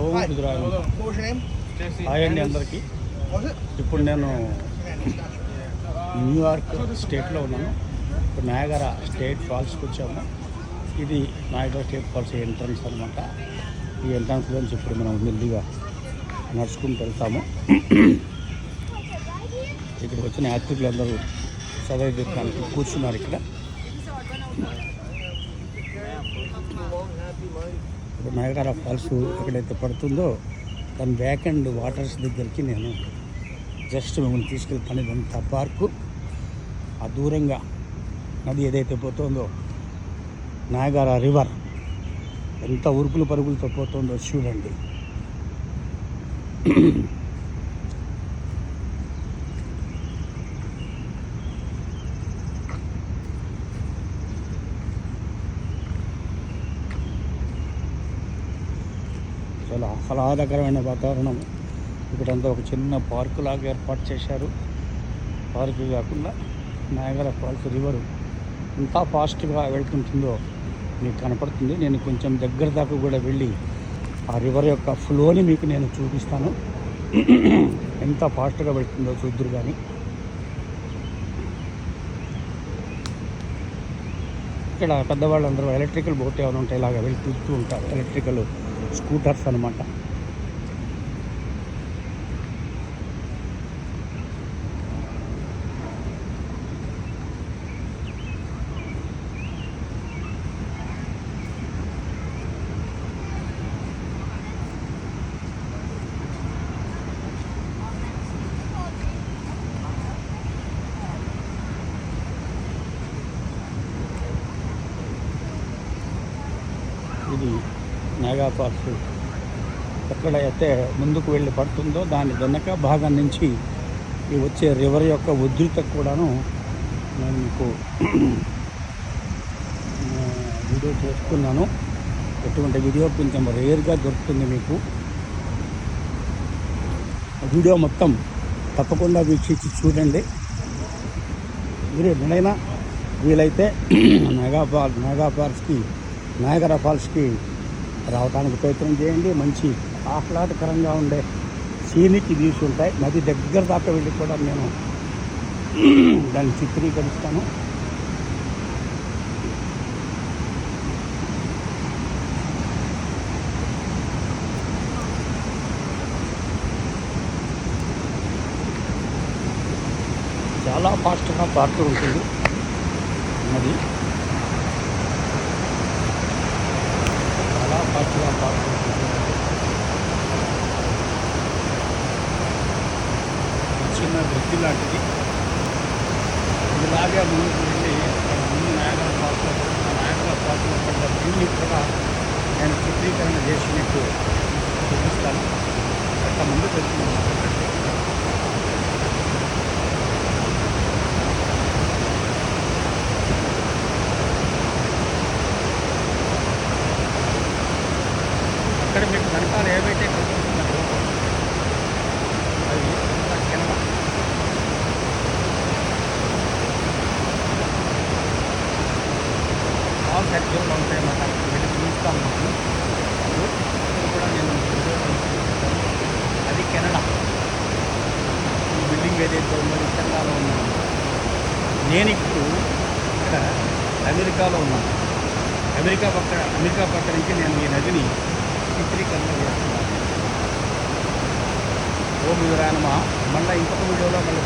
ఓం Gujarat. Hi అండి అందరికీ. ఇప్పుడు నేను న్యూయార్క్ స్టేట్లో ఉన్నాను. ఇప్పుడు నయాగరా స్టేట్ ఫాల్స్కి వచ్చాము. ఇది నయాగరా స్టేట్ ఫాల్స్ ఎంట్రన్స్ అనమాట. ఈ ఎంట్రన్స్ నుంచి ఇప్పుడు మనం మెల్లిగా నడుచుకుంటూ వెళ్తాము. ఇక్కడికి వచ్చిన యాత్రికులందరూ సదయ దీపానికి కూర్చున్నారు. ఇక్కడ ఇప్పుడు నయాగరా ఫాల్స్ ఎక్కడైతే పడుతుందో దాని బ్యాక్ అండ్ వాటర్స్ దగ్గరికి నేను జస్ట్ మిమ్మల్ని తీసుకెళ్తాను. ఇదంతా పార్కు. ఆ దూరంగా నది ఏదైతే పోతుందో నయాగరా రివర్ ఎంత ఉరుకులు పరుగులతో పోతుందో చూడండి. చాలా ఆహ్లాదకరమైన వాతావరణం. ఇక్కడంతా ఒక చిన్న పార్కు లాగా ఏర్పాటు చేశారు. పార్కు కాకుండా నయాగరా ఫాల్స్ రివర్ ఎంత ఫాస్ట్గా వెళ్తుంటుందో మీకు కనపడుతుంది. నేను కొంచెం దగ్గర దాకా కూడా వెళ్ళి ఆ రివర్ యొక్క ఫ్లోని మీకు నేను చూపిస్తాను. ఎంత ఫాస్ట్గా వెళ్తుందో చూద్దురు. కానీ ఇక్కడ పెద్దవాళ్ళందరూ ఎలక్ట్రికల్ బోట్ ఏమైనా ఉంటాయి ఇలాగ వెళ్ళి చూస్తూ ఉంటారు. ఎలక్ట్రికల్ స్కూటర్స్ అన్నమాట. ఇది నయాగరా ఫాల్స్ ఎక్కడైతే ముందుకు వెళ్ళి పడుతుందో దాని వెనక భాగం నుంచి ఈ వచ్చే రివర్ యొక్క ఉధృత కూడాను నేను మీకు వీడియో చేస్తున్నాను. ఎటువంటి వీడియో కొంచెం రేర్గా దొరుకుతుంది మీకు. వీడియో మొత్తం తప్పకుండా వీక్షించి చూడండి. మీరు ఎన్నడైనా వీలైతే నయాగరా ఫాల్స్కి రావడానికి ప్రయత్నం చేయండి. మంచి ఆహ్లాదకరంగా ఉండే సీనిక్ వ్యూస్ ఉంటాయి. నది దగ్గర దాకా వెళ్ళి కూడా నేను దాన్ని చిత్రీకరిస్తాను. చాలా ఫాస్ట్గా పారుతూ ఉంటుంది నది. చాలా ఫాస్ట్గా పారుతూ ఉంటుంది. చిన్న బ్రిడ్జ్ లాంటిది. ఇలాగే ముందుకు వెళ్ళి అక్కడ ముందు నయాగరా ఫాల్స్లో పడ్డ వ్యూని కూడా నేను చిత్రీకరణ చేసి మీకు చూపిస్తాను. అక్కడ ముందుకు వెళ్తున్నాను. అక్కడ మీకు వెనకాల ఏవైతే కనిపిస్తున్నారో అవి కెనడా. ఆల్ యాక్చువల్గా ఉంటాయి అన్నమాట. వెళ్ళి చూస్తాను మనం. ఇప్పుడు కూడా నేను అది కెనడా. ఈ బిల్డింగ్ ఏదైతే ఉందో కెనడాలో ఉన్నాను. నేను ఇప్పుడు ఇక్కడ అమెరికాలో ఉన్నాను. అమెరికా పక్క నుంచి నేను ఈ నదిని చిత్రీకరణ చేస్తున్నాను. ఓం గుజరాత్. మళ్ళీ ఇంకొక వీడియోలో మళ్ళీ